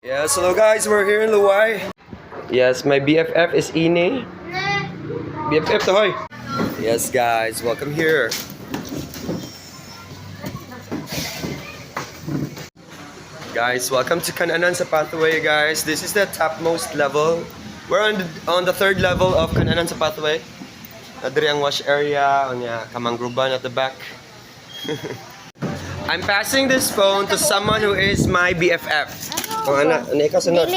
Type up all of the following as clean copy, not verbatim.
Yes, hello guys, we're here in Luwai. Yes, my BFF is Ine. BFF Tahoy. Yes guys, welcome here. Guys, welcome to Kananan sa Pathway guys. This is the topmost level. We're on the third level of Kananan sa Pathway. Nadiri ang wash area, kamangruban at the back. I'm passing this phone to someone who is my BFF. Oh, anak, ikaw sana.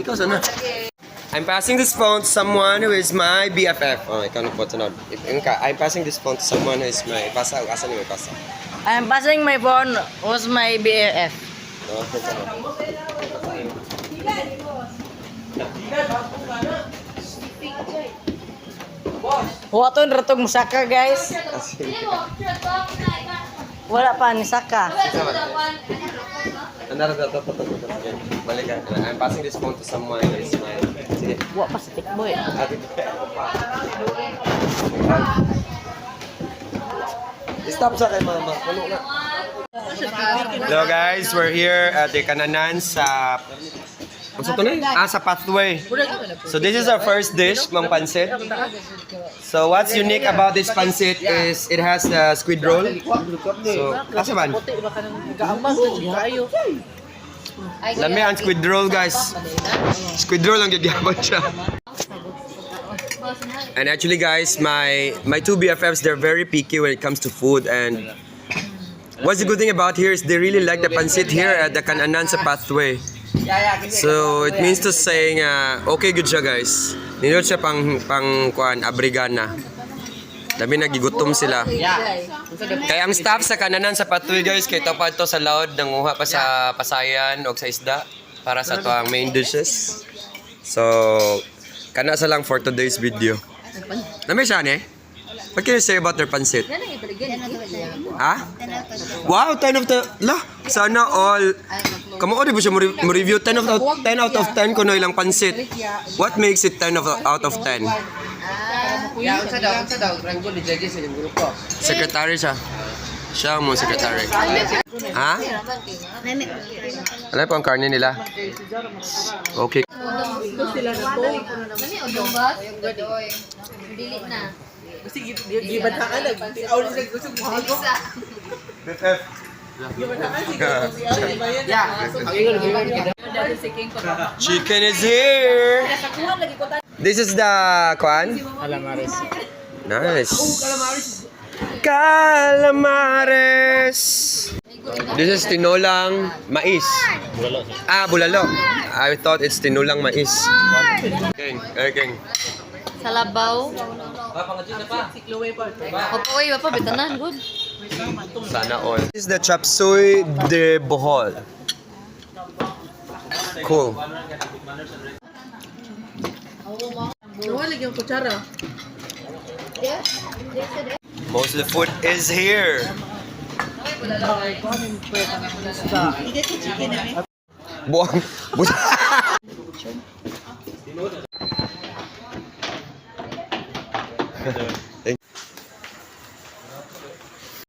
Ikaw sana. I'm passing this phone to someone who is my BFF. Oh, ikaw na po sunod. I'm passing this phone to someone who is my pasa. Asa ni may pasa? I'm passing my phone who's my BFF. Oh, Waton ratong musaka guys. Wala pa ni Saka. Balikan. I'm passing this phone to someone who is my. Sige. Wa pa sa tikboy. Stop sa kay mama. Puno na. Hello guys, we're here at the Kananan sa sa Pathway. So this is our first dish, Mang Pansit. So what's unique about this pansit is it has the squid roll. So, asa man? Lami ang squid roll guys. Squid roll ang gyapon siya. And actually guys, my two BFFs, they're very picky when it comes to food, and what's the good thing about here is they really like the pansit here at the Kananan sa Pathway. So it means to saying okay good siya guys. Nindot siya pang kuan abrigana. Dami nagigutom sila. Kaya ang staff sa Kananan sa Pathway guys, kay topad to sa laod nanguha pa sa pasayan o sa isda para sa to ang main dishes. So kana sa lang for today's video. Nami siya ni? What can you say about their pansit? Ha? Wow, 10 of 10. Lah, sana all. Kamu di ba siya mo-review 10 out of 10 kuno ilang pansit? What makes it 10 out of 10? Secretary siya. Siya mo secretary. Ha? Ano po ang karne nila? Okay. Dili na. Kasi gibadhaan lang. Awal sila gusto mo hago. BFF. Chicken is here. This is the kuan? Calamares. Nice. Calamares. This is tinolang mais. Bulalo. I thought it's tinolang mais. King. Salabaw. Opo, oy, wapa bitanan good. Sana all. This is the chop suey de Bohol. Cool. Nawala yung kutsara. Most of the food is here. Buang.